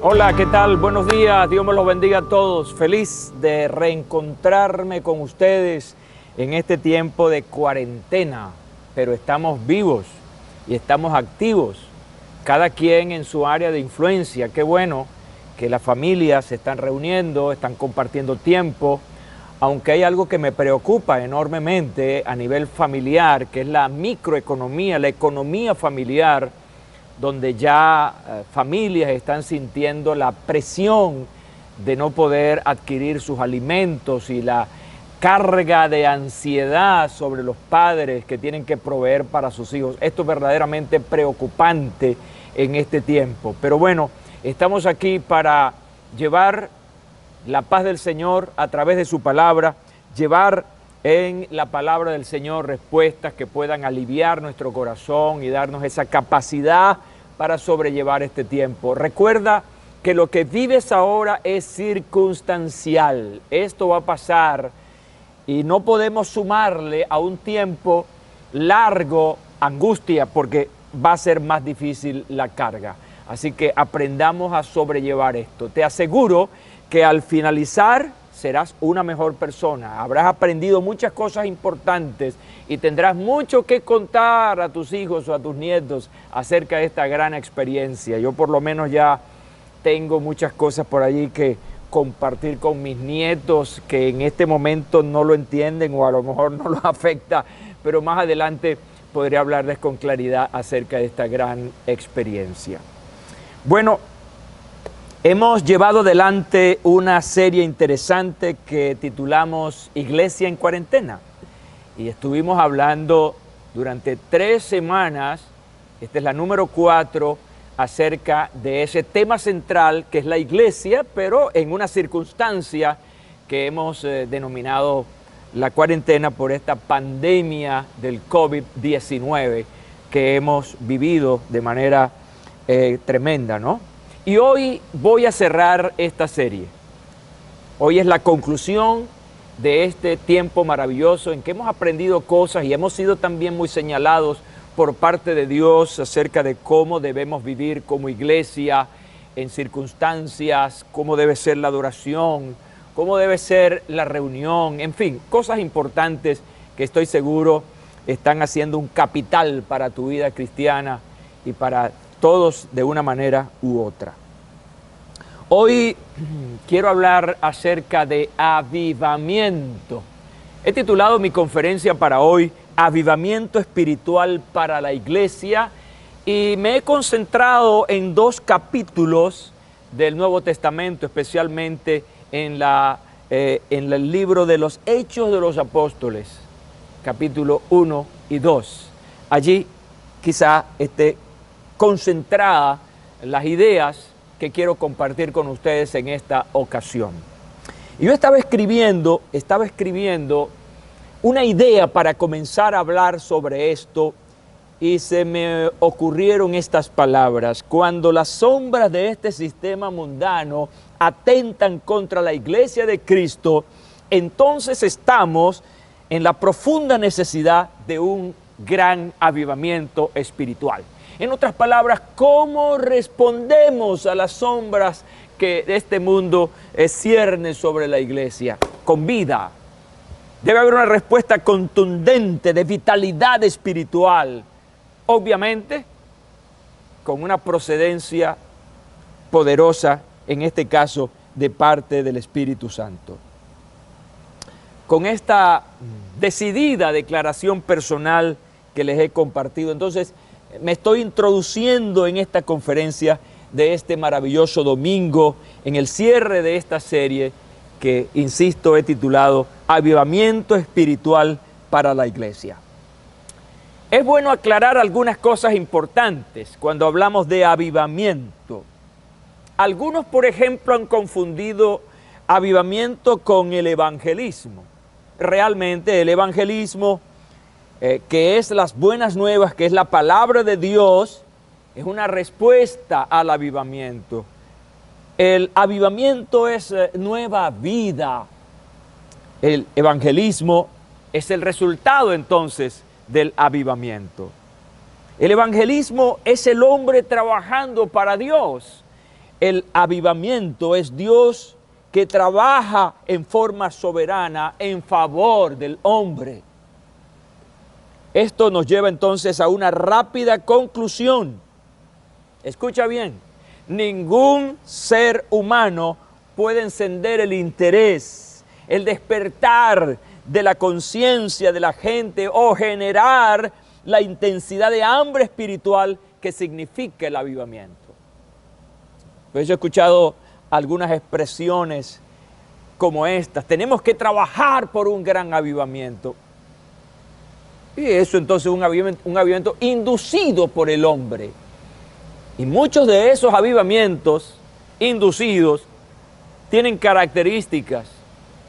Hola, ¿qué tal? Buenos días, Dios me los bendiga a todos. Feliz de reencontrarme con ustedes en este tiempo de cuarentena, pero estamos vivos y estamos activos, cada quien en su área de influencia. Qué bueno que las familias se están reuniendo, están compartiendo tiempo, aunque hay algo que me preocupa enormemente a nivel familiar, que es la microeconomía, la economía familiar, donde ya familias están sintiendo la presión de no poder adquirir sus alimentos y la carga de ansiedad sobre los padres que tienen que proveer para sus hijos. Esto es verdaderamente preocupante en este tiempo. Pero bueno, estamos aquí para llevar la paz del Señor a través de su palabra, llevar en la palabra del Señor respuestas que puedan aliviar nuestro corazón y darnos esa capacidad para sobrellevar este tiempo. Recuerda que lo que vives ahora es circunstancial. Esto va a pasar y no podemos sumarle a un tiempo largo angustia porque va a ser más difícil la carga. Así que aprendamos a sobrellevar esto. Te aseguro que al finalizar serás una mejor persona, habrás aprendido muchas cosas importantes y tendrás mucho que contar a tus hijos o a tus nietos acerca de esta gran experiencia. Yo por lo menos ya tengo muchas cosas por allí que compartir con mis nietos que en este momento no lo entienden o a lo mejor no los afecta, pero más adelante podré hablarles con claridad acerca de esta gran experiencia. Bueno, hemos llevado adelante una serie interesante que titulamos Iglesia en Cuarentena y estuvimos hablando durante 3 semanas, esta es la número 4, acerca de ese tema central que es la iglesia, pero en una circunstancia que hemos denominado la cuarentena por esta pandemia del COVID-19 que hemos vivido de manera tremenda, ¿no? Y hoy voy a cerrar esta serie. Hoy es la conclusión de este tiempo maravilloso en que hemos aprendido cosas y hemos sido también muy señalados por parte de Dios acerca de cómo debemos vivir como iglesia en circunstancias, cómo debe ser la adoración, cómo debe ser la reunión, en fin, cosas importantes que estoy seguro están haciendo un capital para tu vida cristiana y para todos de una manera u otra. Hoy quiero hablar acerca de avivamiento. He titulado mi conferencia para hoy Avivamiento Espiritual para la Iglesia y me he concentrado en 2 capítulos del Nuevo Testamento, especialmente en el libro de los Hechos de los Apóstoles, capítulo 1 y 2. Allí quizá esté concentrada las ideas que quiero compartir con ustedes en esta ocasión. Y yo estaba escribiendo una idea para comenzar a hablar sobre esto y se me ocurrieron estas palabras: cuando las sombras de este sistema mundano atentan contra la iglesia de Cristo, entonces estamos en la profunda necesidad de un gran avivamiento espiritual. En otras palabras, ¿cómo respondemos a las sombras que este mundo cierne sobre la iglesia? Con vida. Debe haber una respuesta contundente de vitalidad espiritual, obviamente con una procedencia poderosa, en este caso de parte del Espíritu Santo. Con esta decidida declaración personal que les he compartido, entonces me estoy introduciendo en esta conferencia de este maravilloso domingo, en el cierre de esta serie que, insisto, he titulado Avivamiento Espiritual para la Iglesia. Es bueno aclarar algunas cosas importantes cuando hablamos de avivamiento. Algunos, por ejemplo, han confundido avivamiento con el evangelismo. Realmente el evangelismo, que es las buenas nuevas, que es la palabra de Dios, es una respuesta al avivamiento. El avivamiento es nueva vida. El evangelismo es el resultado entonces del avivamiento. El evangelismo es el hombre trabajando para Dios. el avivamiento es Dios que trabaja en forma soberana en favor del hombre. Esto nos lleva entonces a una rápida conclusión. Escucha bien, ningún ser humano puede encender el interés, el despertar de la conciencia de la gente o generar la intensidad de hambre espiritual que significa el avivamiento. Pues yo he escuchado algunas expresiones como estas: tenemos que trabajar por un gran avivamiento. Y eso entonces es un avivamiento inducido por el hombre. Y muchos de esos avivamientos inducidos tienen características,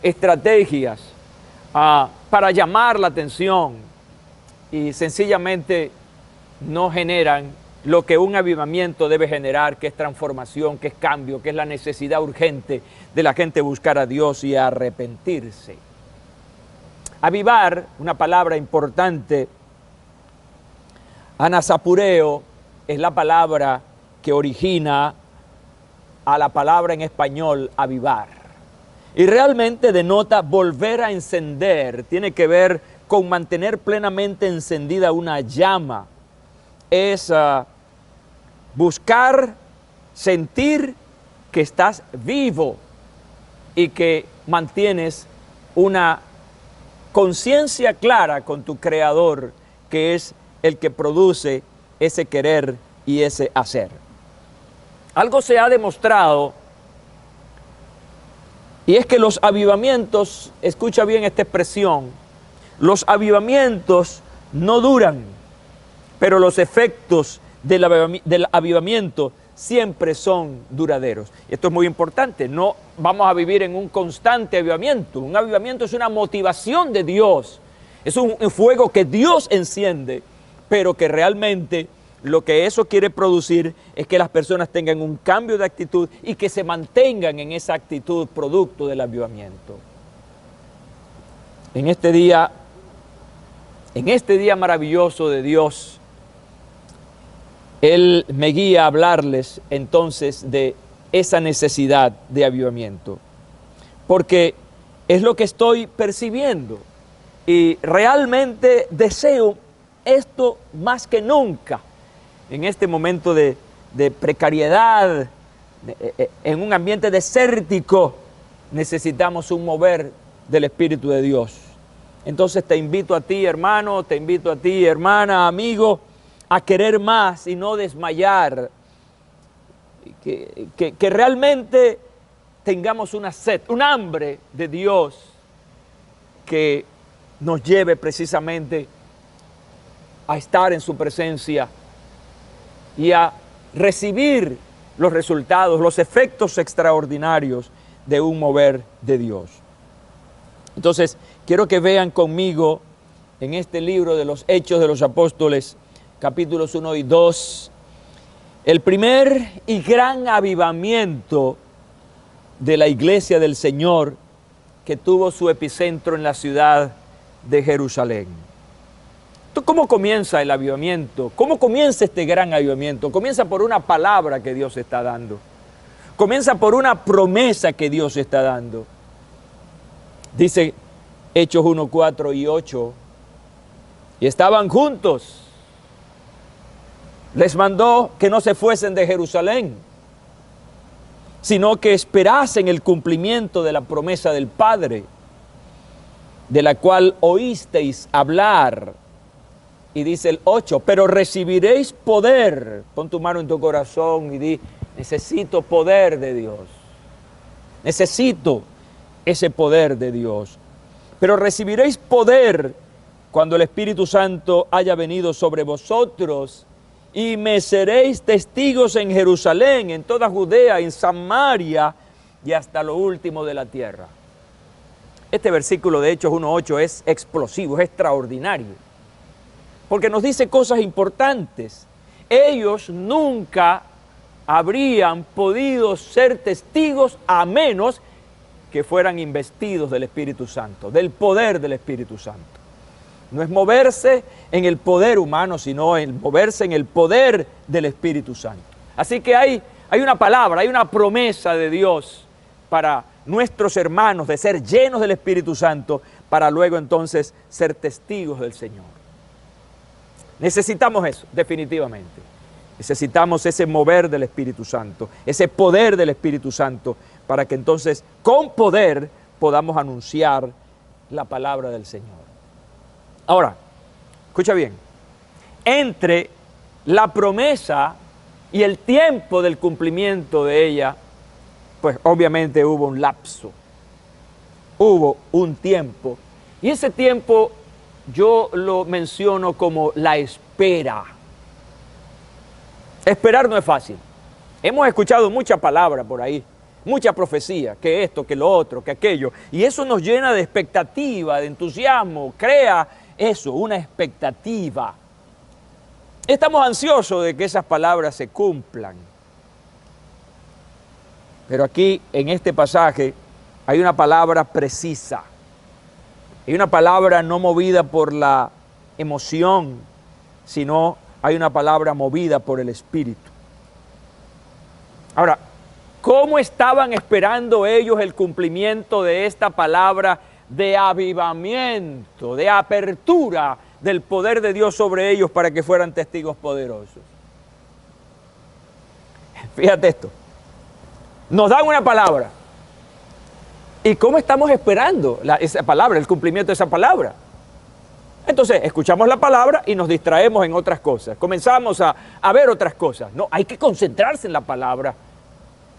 estrategias para llamar la atención y sencillamente no generan lo que un avivamiento debe generar, que es transformación, que es cambio, que es la necesidad urgente de la gente buscar a Dios y arrepentirse. Avivar, una palabra importante, anasapureo, es la palabra que origina a la palabra en español avivar. Y realmente denota volver a encender, tiene que ver con mantener plenamente encendida una llama. Es buscar, sentir que estás vivo y que mantienes una conciencia clara con tu Creador, que es el que produce ese querer y ese hacer. Algo se ha demostrado, y es que los avivamientos, escucha bien esta expresión, los avivamientos no duran, pero los efectos del avivamiento siempre son duraderos. Y esto es muy importante, no vamos a vivir en un constante avivamiento. Un avivamiento es una motivación de Dios, es un fuego que Dios enciende, pero que realmente lo que eso quiere producir es que las personas tengan un cambio de actitud y que se mantengan en esa actitud producto del avivamiento. En este día maravilloso de Dios, Él me guía a hablarles entonces de esa necesidad de avivamiento, porque es lo que estoy percibiendo y realmente deseo esto más que nunca en este momento de precariedad, en un ambiente desértico. Necesitamos un mover del Espíritu de Dios. Entonces te invito a ti, hermano, te invito a ti, hermana, amigo, a querer más y no desmayar, que realmente tengamos una sed, un hambre de Dios que nos lleve precisamente a estar en su presencia y a recibir los resultados, los efectos extraordinarios de un mover de Dios. Entonces, quiero que vean conmigo en este libro de los Hechos de los Apóstoles, capítulos 1 y 2, el primer y gran avivamiento de la iglesia del Señor que tuvo su epicentro en la ciudad de Jerusalén. ¿Cómo comienza el avivamiento? ¿Cómo comienza este gran avivamiento? Comienza por una palabra que Dios está dando. Comienza por una promesa que Dios está dando. Dice Hechos 1, 4 y 8, y estaban juntos. Les mandó que no se fuesen de Jerusalén, sino que esperasen el cumplimiento de la promesa del Padre, de la cual oísteis hablar. Y dice el 8, pero recibiréis poder. Pon tu mano en tu corazón y di: necesito poder de Dios. Necesito ese poder de Dios. Pero recibiréis poder cuando el Espíritu Santo haya venido sobre vosotros, y me seréis testigos en Jerusalén, en toda Judea, en Samaria y hasta lo último de la tierra. Este versículo de Hechos 1:8 es explosivo, es extraordinario, porque nos dice cosas importantes. Ellos nunca habrían podido ser testigos a menos que fueran investidos del Espíritu Santo, del poder del Espíritu Santo. No es moverse en el poder humano, sino en moverse en el poder del Espíritu Santo. Así que hay hay una palabra, hay una promesa de Dios para nuestros hermanos de ser llenos del Espíritu Santo para luego entonces ser testigos del Señor. Necesitamos eso, definitivamente. Necesitamos ese mover del Espíritu Santo, ese poder del Espíritu Santo, para que entonces con poder podamos anunciar la palabra del Señor. Ahora, escucha bien, entre la promesa y el tiempo del cumplimiento de ella, pues obviamente hubo un lapso, hubo un tiempo, y ese tiempo yo lo menciono como la espera. Esperar no es fácil. Hemos escuchado mucha palabra por ahí, mucha profecía, que esto, que lo otro, que aquello, y eso nos llena de expectativa, de entusiasmo, crea eso, una expectativa. Estamos ansiosos de que esas palabras se cumplan. Pero aquí, en este pasaje, hay una palabra precisa. Hay una palabra no movida por la emoción, sino hay una palabra movida por el Espíritu. Ahora, ¿cómo estaban esperando ellos el cumplimiento de esta palabra de avivamiento, de apertura del poder de Dios sobre ellos para que fueran testigos poderosos? Fíjate esto. Nos dan una palabra. ¿Y cómo estamos esperando esa palabra, el cumplimiento de esa palabra? Entonces, escuchamos la palabra y nos distraemos en otras cosas. Comenzamos a ver otras cosas. No, hay que concentrarse en la palabra.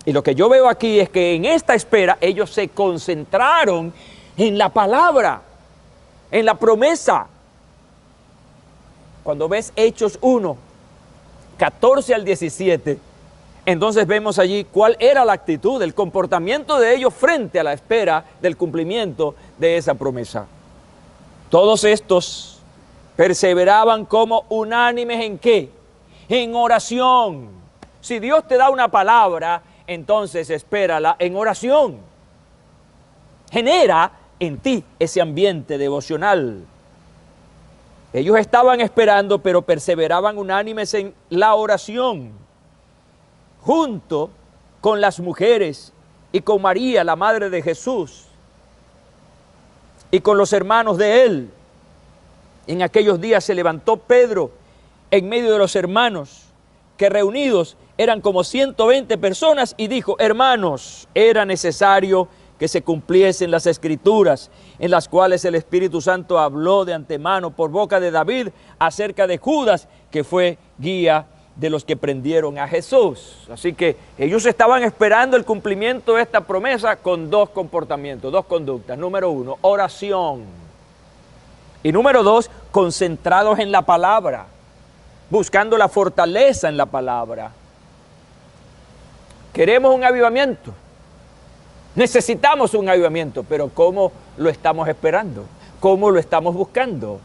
Y lo que yo veo aquí es que en esta espera ellos se concentraron en la palabra, en la promesa. Cuando ves Hechos 1, 14 al 17, entonces vemos allí cuál era la actitud, el comportamiento de ellos frente a la espera del cumplimiento de esa promesa. Todos estos perseveraban como unánimes ¿en qué? En oración. Si Dios te da una palabra, entonces espérala en oración. Genera en ti ese ambiente devocional. Ellos estaban esperando, pero perseveraban unánimes en la oración, junto con las mujeres y con María, la madre de Jesús, y con los hermanos de él. En aquellos días se levantó Pedro en medio de los hermanos, que reunidos eran como 120 personas, y dijo: hermanos, era necesario que se cumpliesen las Escrituras, en las cuales el Espíritu Santo habló de antemano por boca de David acerca de Judas, que fue guía de los que prendieron a Jesús. Así que ellos estaban esperando el cumplimiento de esta promesa con dos comportamientos, dos conductas. Número uno, oración. Y número dos, concentrados en la palabra, buscando la fortaleza en la palabra. Queremos un avivamiento. Necesitamos un avivamiento, pero ¿cómo lo estamos esperando? ¿Cómo lo estamos buscando?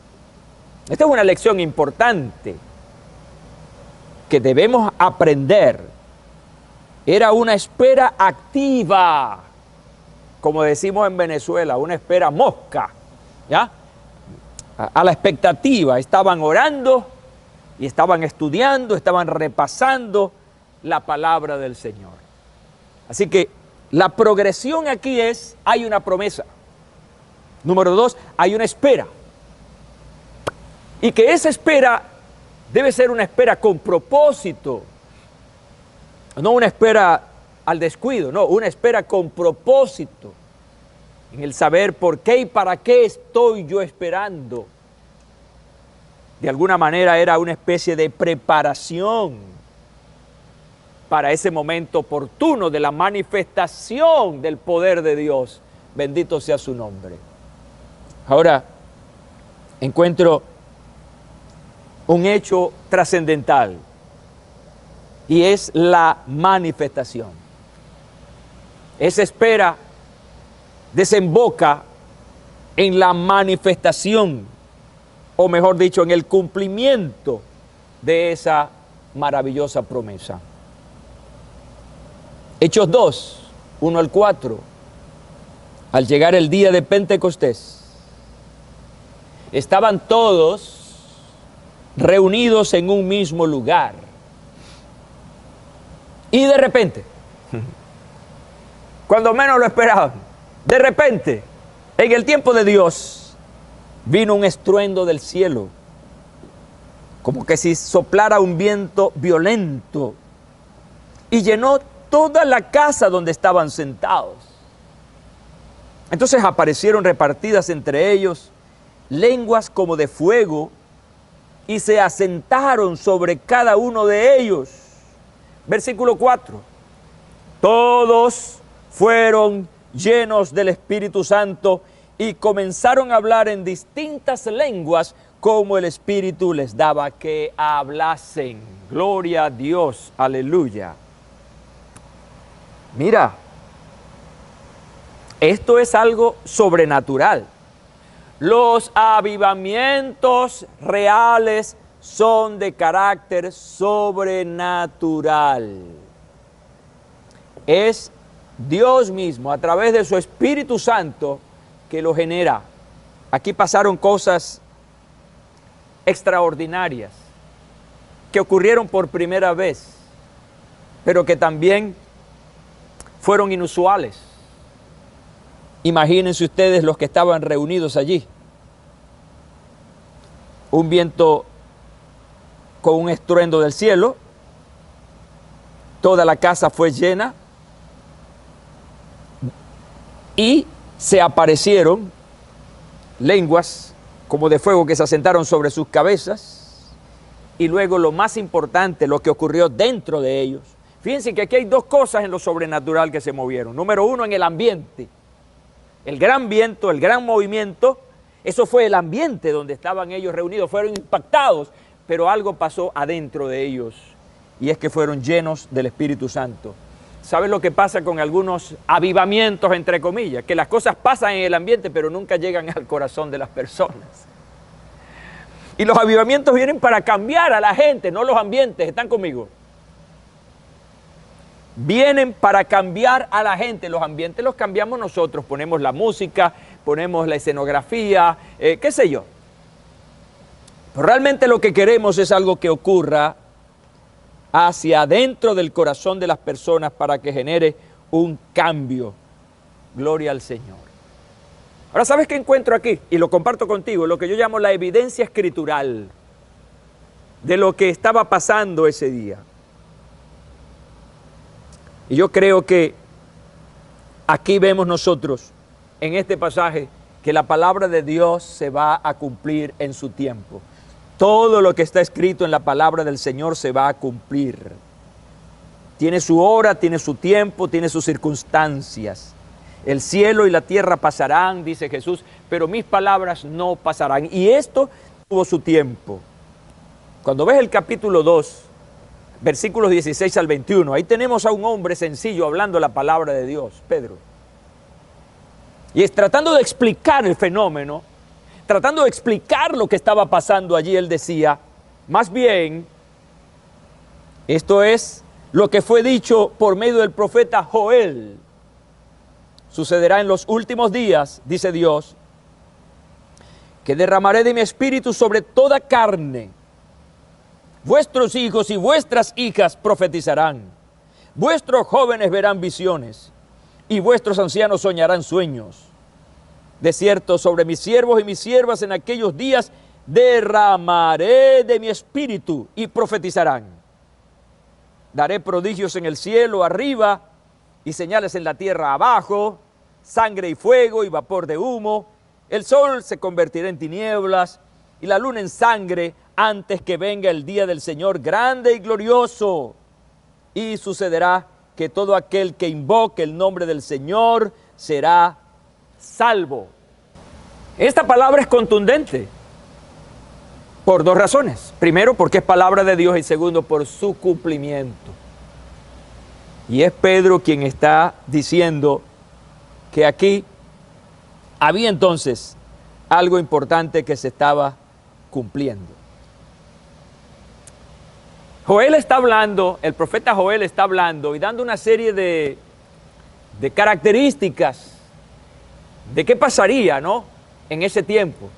Esta es una lección importante que debemos aprender. Era una espera activa, como decimos en Venezuela, una espera mosca, ¿ya? A la expectativa, estaban orando y estaban estudiando, estaban repasando la palabra del Señor. Así que la progresión aquí es, hay una promesa. Número dos, hay una espera. Y que esa espera debe ser una espera con propósito. No una espera al descuido, no, una espera con propósito. En el saber por qué y para qué estoy yo esperando. De alguna manera era una especie de preparación para ese momento oportuno de la manifestación del poder de Dios. Bendito sea su nombre. Ahora encuentro un hecho trascendental y es la manifestación. Esa espera desemboca en la manifestación, o mejor dicho, en el cumplimiento de esa maravillosa promesa. Hechos 2, 1 al 4. Al llegar el día de Pentecostés, estaban todos reunidos en un mismo lugar. Y de repente, cuando menos lo esperaban, de repente, en el tiempo de Dios, vino un estruendo del cielo, como que si soplara un viento violento, y llenó toda la casa donde estaban sentados. Entonces aparecieron repartidas entre ellos lenguas como de fuego, y se asentaron sobre cada uno de ellos. Versículo 4. Todos fueron llenos del Espíritu Santo y comenzaron a hablar en distintas lenguas como el Espíritu les daba que hablasen. Gloria a Dios, aleluya. Mira, esto es algo sobrenatural. Los avivamientos reales son de carácter sobrenatural. Es Dios mismo, a través de su Espíritu Santo, que lo genera. Aquí pasaron cosas extraordinarias que ocurrieron por primera vez, pero que también fueron inusuales. Imagínense ustedes los que estaban reunidos allí. Un viento con un estruendo del cielo, toda la casa fue llena y se aparecieron lenguas como de fuego que se asentaron sobre sus cabezas. Y luego lo más importante, lo que ocurrió dentro de ellos. Fíjense que aquí hay dos cosas en lo sobrenatural que se movieron. Número uno, en el ambiente. El gran viento, el gran movimiento, eso fue el ambiente donde estaban ellos reunidos, fueron impactados, pero algo pasó adentro de ellos, y es que fueron llenos del Espíritu Santo. ¿Sabes lo que pasa con algunos avivamientos, entre comillas? Que las cosas pasan en el ambiente, pero nunca llegan al corazón de las personas. Y los avivamientos vienen para cambiar a la gente, no los ambientes. ¿Están conmigo? Vienen para cambiar a la gente. Los ambientes los cambiamos nosotros, ponemos la música, ponemos la escenografía, qué sé yo. Pero realmente lo que queremos es algo que ocurra hacia adentro del corazón de las personas para que genere un cambio. Gloria al Señor. Ahora, ¿sabes qué encuentro aquí? Y lo comparto contigo, lo que yo llamo la evidencia escritural de lo que estaba pasando ese día. Y yo creo que aquí vemos nosotros, en este pasaje, que la palabra de Dios se va a cumplir en su tiempo. Todo lo que está escrito en la palabra del Señor se va a cumplir. Tiene su hora, tiene su tiempo, tiene sus circunstancias. El cielo y la tierra pasarán, dice Jesús, pero mis palabras no pasarán. Y esto tuvo su tiempo. Cuando ves el capítulo 2, versículos 16 al 21, ahí tenemos a un hombre sencillo hablando la palabra de Dios, Pedro. Y es tratando de explicar el fenómeno, tratando de explicar lo que estaba pasando allí, él decía, más bien, esto es lo que fue dicho por medio del profeta Joel. Sucederá en los últimos días, dice Dios, que derramaré de mi espíritu sobre toda carne. Vuestros hijos y vuestras hijas profetizarán, vuestros jóvenes verán visiones, y vuestros ancianos soñarán sueños. De cierto, sobre mis siervos y mis siervas en aquellos días derramaré de mi espíritu y profetizarán. Daré prodigios en el cielo arriba y señales en la tierra abajo, sangre y fuego y vapor de humo. El sol se convertirá en tinieblas y la luna en sangre antes que venga el día del Señor grande y glorioso. Y sucederá que todo aquel que invoque el nombre del Señor será salvo. Esta palabra es contundente por dos razones. Primero, porque es palabra de Dios, y segundo, por su cumplimiento. Y es Pedro quien está diciendo que aquí había entonces algo importante que se estaba cumpliendo. Joel está hablando, el profeta Joel está hablando y dando una serie de características de qué pasaría, ¿no?, en ese tiempo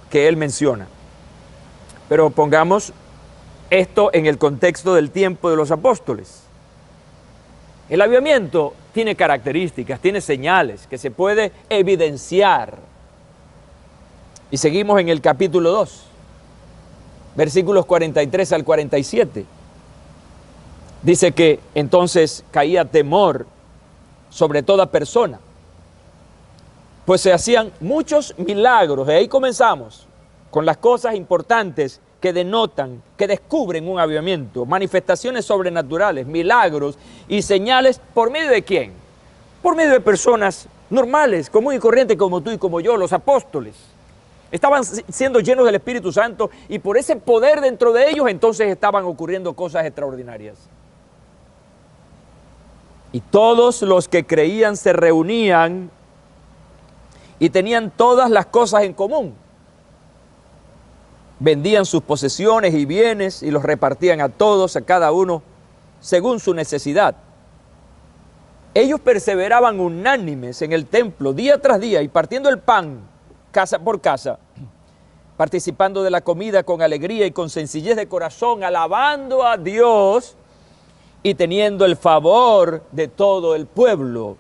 que él menciona. Pero pongamos esto en el contexto del tiempo de los apóstoles. El avivamiento tiene características, tiene señales que se puede evidenciar. Y seguimos en el capítulo 2, versículos 43 al 47. Dice que entonces caía temor sobre toda persona, pues se hacían muchos milagros. Y ahí comenzamos con las cosas importantes que denotan, que descubren un avivamiento, manifestaciones sobrenaturales, milagros y señales. ¿Por medio de quién? Por medio de personas normales, común y corriente como tú y como yo, los apóstoles. Estaban siendo llenos del Espíritu Santo y por ese poder dentro de ellos entonces estaban ocurriendo cosas extraordinarias. Y todos los que creían se reunían y tenían todas las cosas en común. Vendían sus posesiones y bienes y los repartían a todos, a cada uno, según su necesidad. Ellos perseveraban unánimes en el templo día tras día y partiendo el pan casa por casa, participando de la comida con alegría y con sencillez de corazón, alabando a Dios y teniendo el favor de todo el pueblo.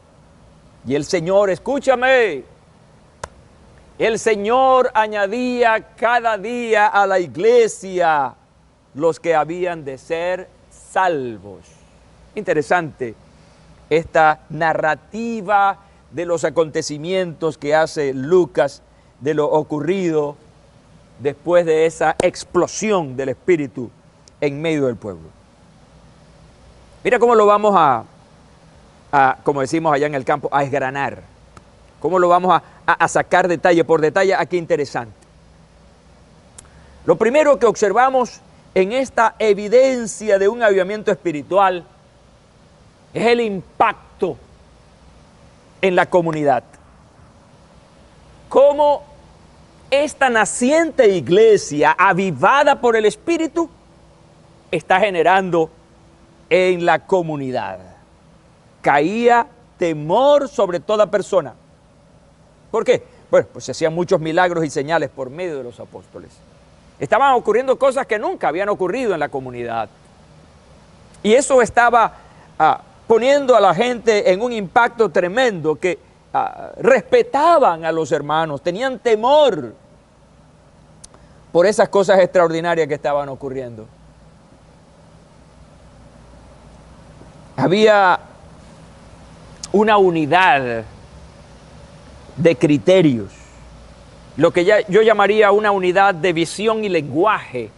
Y el Señor, escúchame, el Señor añadía cada día a la iglesia los que habían de ser salvos. Interesante esta narrativa de los acontecimientos que hace Lucas de lo ocurrido después de esa explosión del Espíritu en medio del pueblo. Mira cómo lo vamos como decimos allá en el campo, a desgranar. Cómo lo vamos a sacar detalle por detalle. Aquí interesante. Lo primero que observamos en esta evidencia de un avivamiento espiritual es el impacto en la comunidad. Cómo esta naciente iglesia, avivada por el Espíritu, está generando en la comunidad. Caía temor sobre toda persona. ¿Por qué? Bueno, pues se hacían muchos milagros y señales por medio de los apóstoles. Estaban ocurriendo cosas que nunca habían ocurrido en la comunidad. Y eso estaba poniendo a la gente en un impacto tremendo, que respetaban a los hermanos, tenían temor por esas cosas extraordinarias que estaban ocurriendo. Había una unidad de criterios, lo que yo llamaría una unidad de visión y lenguaje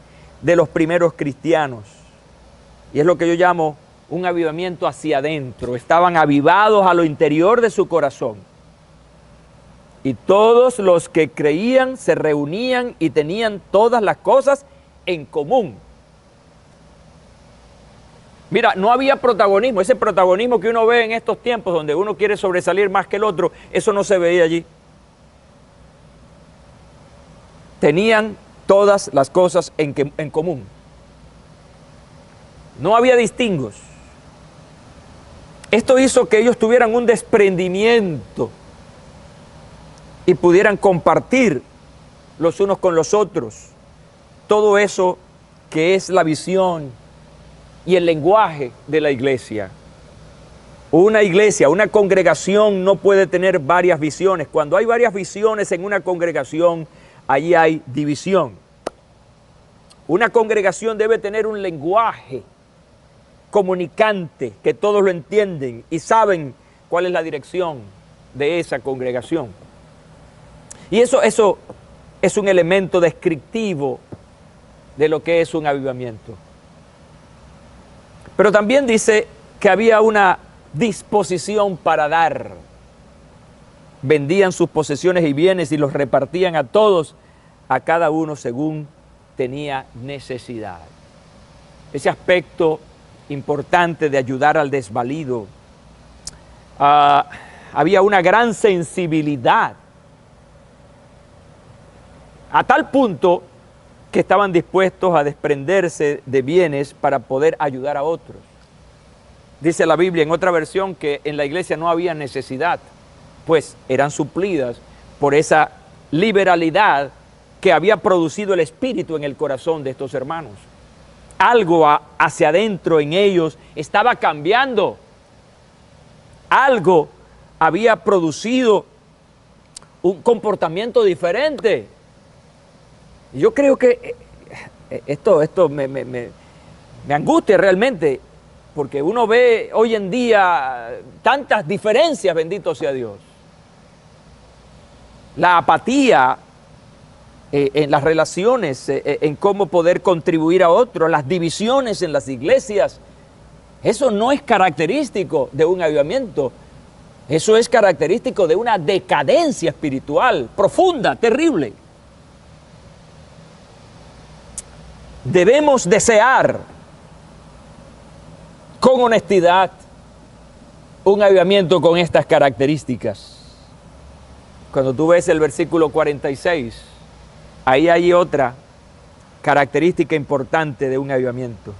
de los primeros cristianos. Y es lo que yo llamo un avivamiento hacia adentro. Estaban avivados a lo interior de su corazón. Y todos los que creían se reunían y tenían todas las cosas en común. Mira, no había protagonismo. Ese protagonismo que uno ve en estos tiempos donde uno quiere sobresalir más que el otro, eso no se veía allí. Tenían todas las cosas en común. No había distingos. Esto hizo que ellos tuvieran un desprendimiento y pudieran compartir los unos con los otros todo eso que es la visión y el lenguaje de la iglesia. Una iglesia, una congregación no puede tener varias visiones. Cuando hay varias visiones en una congregación, allí hay división. Una congregación debe tener un lenguaje comunicante, que todos lo entienden y saben cuál es la dirección de esa congregación. Y eso es un elemento descriptivo de lo que es un avivamiento. Pero también dice que había una disposición para dar. Vendían sus posesiones y bienes y los repartían a todos, a cada uno según tenía necesidad. Ese aspecto importante de ayudar al desvalido. Había una gran sensibilidad, a tal punto que estaban dispuestos a desprenderse de bienes para poder ayudar a otros. Dice la Biblia en otra versión que en la iglesia no había necesidad, pues eran suplidas por esa liberalidad que había producido el Espíritu en el corazón de estos hermanos. Algo hacia adentro en ellos estaba cambiando. Algo había producido un comportamiento diferente. Y yo creo que esto me angustia realmente, porque uno ve hoy en día tantas diferencias, bendito sea Dios. La apatía en las relaciones, en cómo poder contribuir a otros, las divisiones en las iglesias. Eso no es característico de un avivamiento. Eso es característico de una decadencia espiritual profunda, terrible. Debemos desear con honestidad un avivamiento con estas características. Cuando tú ves el versículo 46, ahí hay otra característica importante de un avivamiento.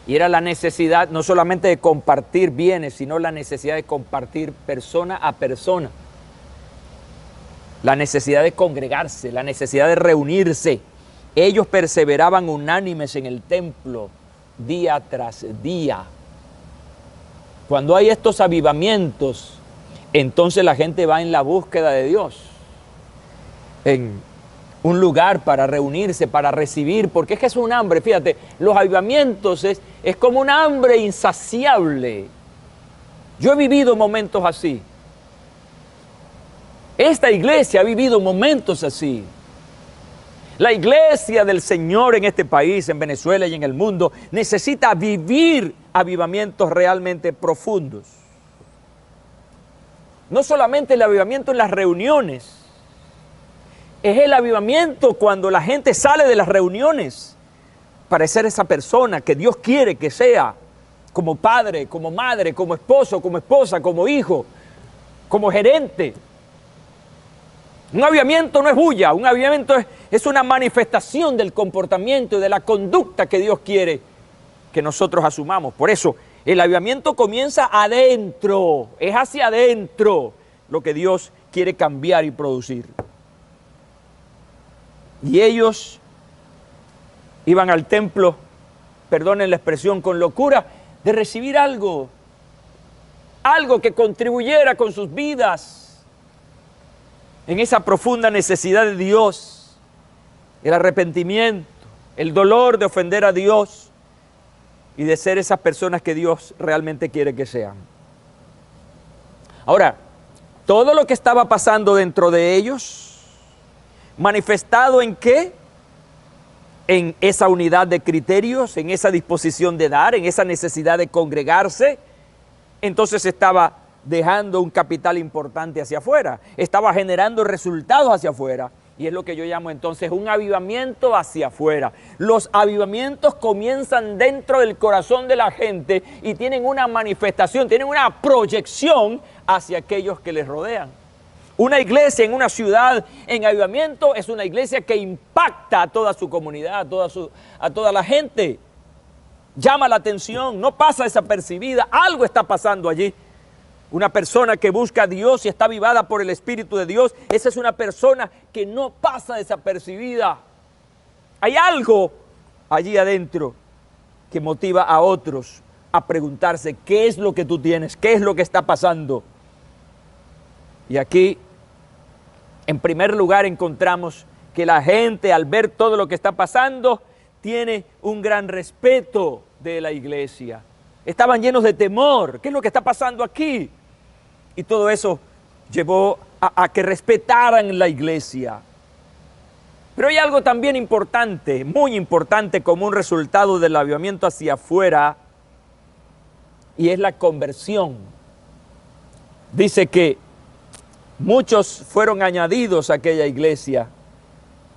Y era la necesidad no solamente de compartir bienes, sino la necesidad de compartir persona a persona. La necesidad de congregarse, la necesidad de reunirse. Ellos perseveraban unánimes en el templo día tras día. Cuando hay estos avivamientos, entonces la gente va en la búsqueda de Dios, en un lugar para reunirse, para recibir, porque es que es un hambre. Fíjate, los avivamientos es como un hambre insaciable. Yo he vivido momentos así. Esta iglesia ha vivido momentos así. La iglesia del Señor en este país, en Venezuela y en el mundo, necesita vivir avivamientos realmente profundos. No solamente el avivamiento en las reuniones, es el avivamiento cuando la gente sale de las reuniones para ser esa persona que Dios quiere que sea, como padre, como madre, como esposo, como esposa, como hijo, como gerente. Un avivamiento no es bulla, un avivamiento es una manifestación del comportamiento y de la conducta que Dios quiere que nosotros asumamos. Por eso, el avivamiento comienza adentro, es hacia adentro lo que Dios quiere cambiar y producir. Y ellos iban al templo, perdonen la expresión, con locura de recibir algo que contribuyera con sus vidas en esa profunda necesidad de Dios, el arrepentimiento, el dolor de ofender a Dios y de ser esas personas que Dios realmente quiere que sean. Ahora, todo lo que estaba pasando dentro de ellos, manifestado en qué? En esa unidad de criterios, en esa disposición de dar, en esa necesidad de congregarse, entonces estaba dejando un capital importante hacia afuera, estaba generando resultados hacia afuera, y es lo que yo llamo entonces un avivamiento hacia afuera. Los avivamientos comienzan dentro del corazón de la gente y tienen una manifestación, tienen una proyección hacia aquellos que les rodean. Una iglesia en una ciudad en avivamiento es una iglesia que impacta a toda su comunidad, a toda la gente. Llama la atención, no pasa desapercibida, algo está pasando allí. Una persona que busca a Dios y está avivada por el Espíritu de Dios, esa es una persona que no pasa desapercibida. Hay algo allí adentro que motiva a otros a preguntarse qué es lo que tú tienes, qué es lo que está pasando. Y aquí, en primer lugar, encontramos que la gente, al ver todo lo que está pasando, tiene un gran respeto de la iglesia. Estaban llenos de temor. ¿Qué es lo que está pasando aquí? Y todo eso llevó a que respetaran la iglesia. Pero hay algo también importante, muy importante, como un resultado del avivamiento hacia afuera, y es la conversión. Dice que muchos fueron añadidos a aquella iglesia.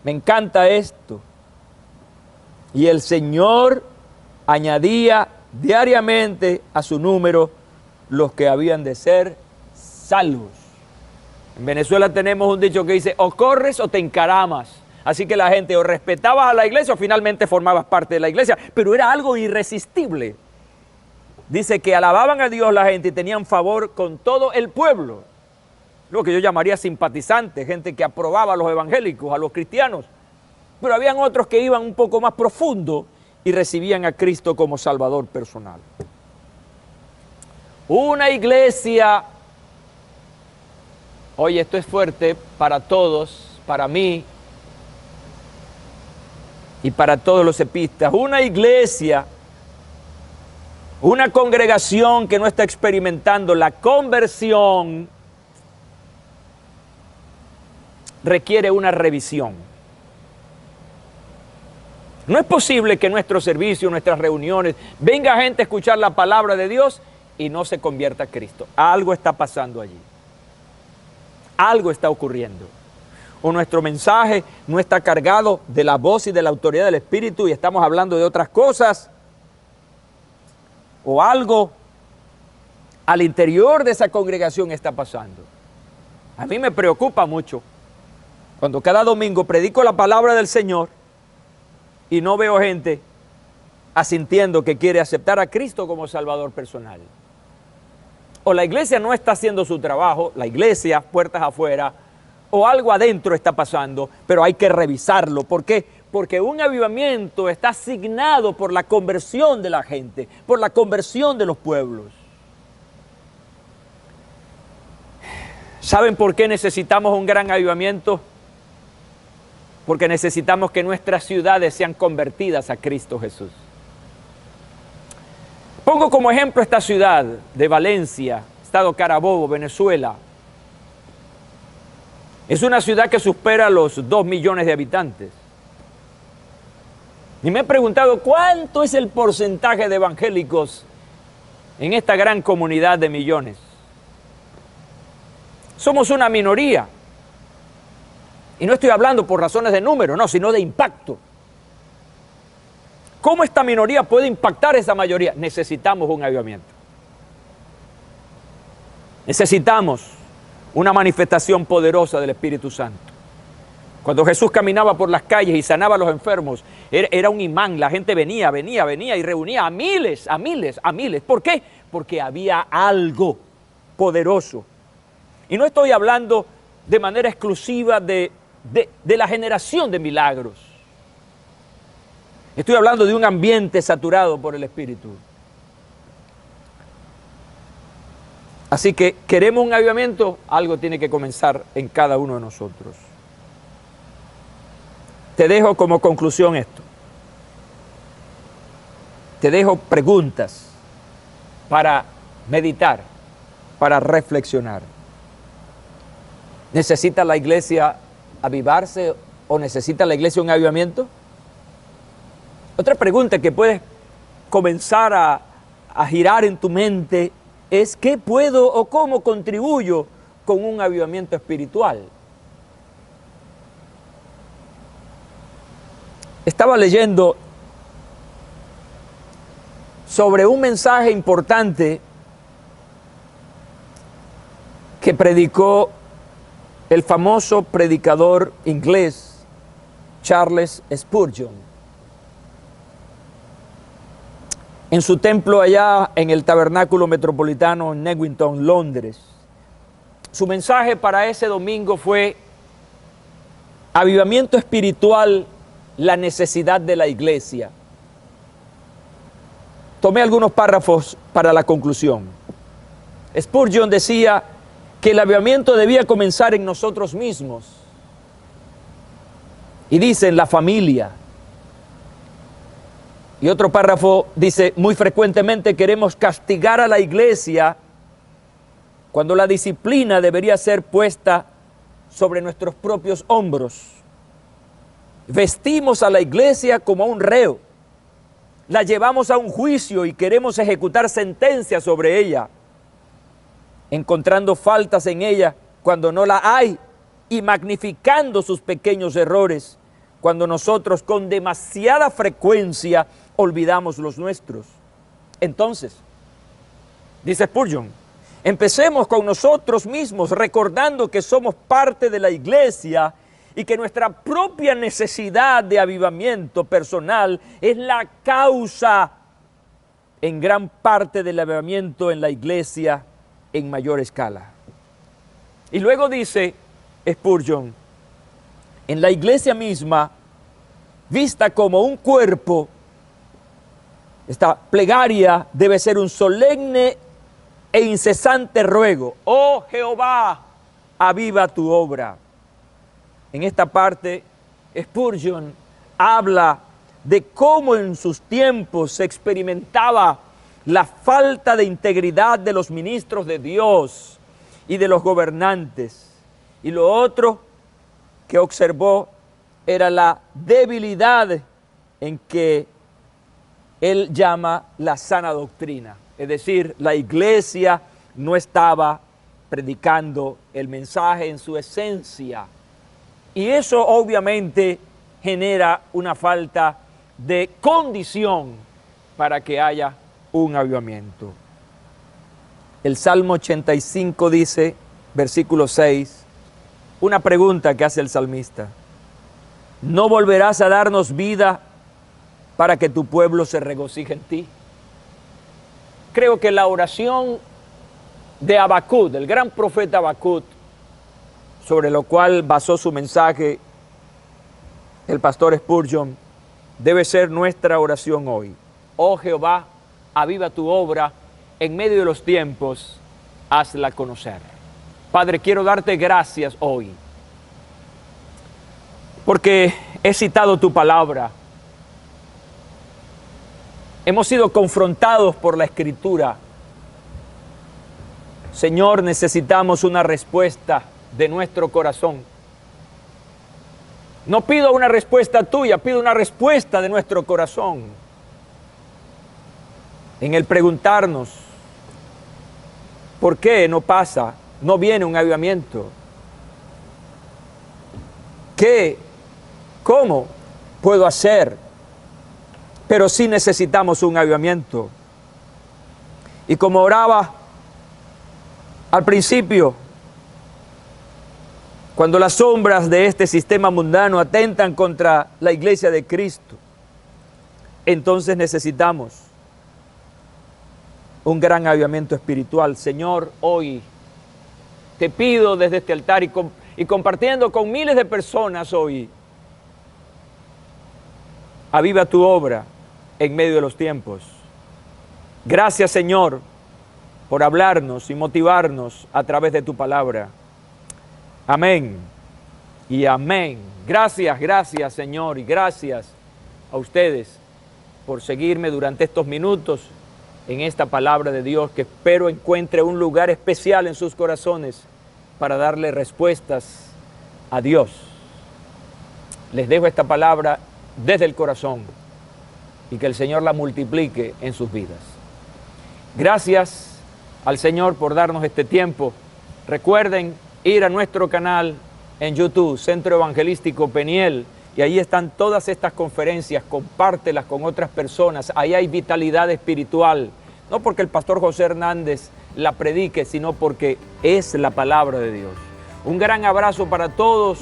Me encanta esto. Y el Señor añadía diariamente a su número los que habían de ser salvos. En Venezuela tenemos un dicho que dice, o corres o te encaramas. Así que la gente o respetabas a la iglesia o finalmente formabas parte de la iglesia, pero era algo irresistible. Dice que alababan a Dios la gente y tenían favor con todo el pueblo. Lo que yo llamaría simpatizantes, gente que aprobaba a los evangélicos, a los cristianos. Pero habían otros que iban un poco más profundo y recibían a Cristo como Salvador personal. Una iglesia, oye, esto es fuerte para todos, para mí y para todos los epistas. Una iglesia, una congregación que no está experimentando la conversión requiere una revisión. No es posible que nuestro servicio, nuestras reuniones, venga gente a escuchar la palabra de Dios y no se convierta a Cristo. Algo está pasando allí. Algo está ocurriendo. O nuestro mensaje no está cargado de la voz y de la autoridad del Espíritu y estamos hablando de otras cosas. O algo al interior de esa congregación está pasando. A mí me preocupa mucho cuando cada domingo predico la palabra del Señor y no veo gente asintiendo que quiere aceptar a Cristo como Salvador personal. O la iglesia no está haciendo su trabajo, la iglesia, puertas afuera, o algo adentro está pasando, pero hay que revisarlo. ¿Por qué? Porque un avivamiento está asignado por la conversión de la gente, por la conversión de los pueblos. ¿Saben por qué necesitamos un gran avivamiento? Porque necesitamos que nuestras ciudades sean convertidas a Cristo Jesús. Pongo como ejemplo esta ciudad de Valencia, estado Carabobo, Venezuela. Es una ciudad que supera los 2 millones de habitantes. Y me he preguntado, ¿cuánto es el porcentaje de evangélicos en esta gran comunidad de millones? Somos una minoría. Y no estoy hablando por razones de número, no, sino de impacto. ¿Cómo esta minoría puede impactar a esa mayoría? Necesitamos un avivamiento. Necesitamos una manifestación poderosa del Espíritu Santo. Cuando Jesús caminaba por las calles y sanaba a los enfermos, era un imán, la gente venía y reunía a miles. ¿Por qué? Porque había algo poderoso. Y no estoy hablando de manera exclusiva de la generación de milagros. Estoy hablando de un ambiente saturado por el Espíritu. Así que, ¿queremos un avivamiento? Algo tiene que comenzar en cada uno de nosotros. Te dejo como conclusión esto. Te dejo preguntas para meditar, para reflexionar. ¿Necesita la iglesia avivarse o necesita la iglesia un avivamiento? Otra pregunta que puedes comenzar a girar en tu mente es ¿qué puedo o cómo contribuyo con un avivamiento espiritual? Estaba leyendo sobre un mensaje importante que predicó el famoso predicador inglés Charles Spurgeon en su templo allá en el Tabernáculo Metropolitano en Newington, Londres. Su mensaje para ese domingo fue avivamiento espiritual, la necesidad de la iglesia. Tomé algunos párrafos para la conclusión. Spurgeon decía que el avivamiento debía comenzar en nosotros mismos. Y dice en la familia. Y otro párrafo dice, muy frecuentemente queremos castigar a la iglesia cuando la disciplina debería ser puesta sobre nuestros propios hombros. Vestimos a la iglesia como a un reo. La llevamos a un juicio y queremos ejecutar sentencias sobre ella, encontrando faltas en ella cuando no la hay y magnificando sus pequeños errores cuando nosotros con demasiada frecuencia olvidamos los nuestros. Entonces, dice Spurgeon, empecemos con nosotros mismos recordando que somos parte de la iglesia y que nuestra propia necesidad de avivamiento personal es la causa en gran parte del avivamiento en la iglesia en mayor escala. Y luego dice Spurgeon, en la iglesia misma, vista como un cuerpo, esta plegaria debe ser un solemne e incesante ruego, oh Jehová, aviva tu obra. En esta parte, Spurgeon habla de cómo en sus tiempos se experimentaba la falta de integridad de los ministros de Dios y de los gobernantes. Y lo otro que observó era la debilidad en que él llama la sana doctrina. Es decir, la iglesia no estaba predicando el mensaje en su esencia. Y eso obviamente genera una falta de condición para que haya un avivamiento. El Salmo 85 dice, versículo 6, una pregunta que hace el salmista: ¿no volverás a darnos vida para que tu pueblo se regocije en ti? Creo que la oración de Habacuc, del gran profeta Habacuc, sobre lo cual basó su mensaje el pastor Spurgeon, debe ser nuestra oración hoy. Oh Jehová, aviva tu obra, en medio de los tiempos, hazla conocer. Padre, quiero darte gracias hoy, porque he citado tu palabra. Hemos sido confrontados por la Escritura. Señor, necesitamos una respuesta de nuestro corazón. No pido una respuesta tuya, pido una respuesta de nuestro corazón. En el preguntarnos, ¿por qué no pasa, no viene un avivamiento? ¿Qué? ¿Cómo puedo hacer? Pero sí necesitamos un avivamiento. Y como oraba al principio, cuando las sombras de este sistema mundano atentan contra la iglesia de Cristo, entonces necesitamos un gran avivamiento espiritual. Señor, hoy te pido desde este altar y compartiendo con miles de personas hoy, aviva tu obra en medio de los tiempos. Gracias, Señor, por hablarnos y motivarnos a través de tu palabra. Amén y amén. Gracias, gracias, Señor, y gracias a ustedes por seguirme durante estos minutos en esta palabra de Dios, que espero encuentre un lugar especial en sus corazones para darle respuestas a Dios. Les dejo esta palabra desde el corazón y que el Señor la multiplique en sus vidas. Gracias al Señor por darnos este tiempo. Recuerden ir a nuestro canal en YouTube, Centro Evangelístico Peniel, y ahí están todas estas conferencias. Compártelas con otras personas. Ahí hay vitalidad espiritual, no porque el pastor José Hernández la predique, sino porque es la palabra de Dios. Un gran abrazo para todos,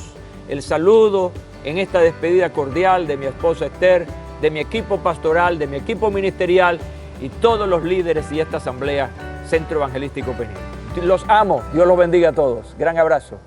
el saludo en esta despedida cordial de mi esposa Esther, de mi equipo pastoral, de mi equipo ministerial y todos los líderes y esta asamblea Centro Evangelístico Peniel. Los amo, Dios los bendiga a todos. Gran abrazo.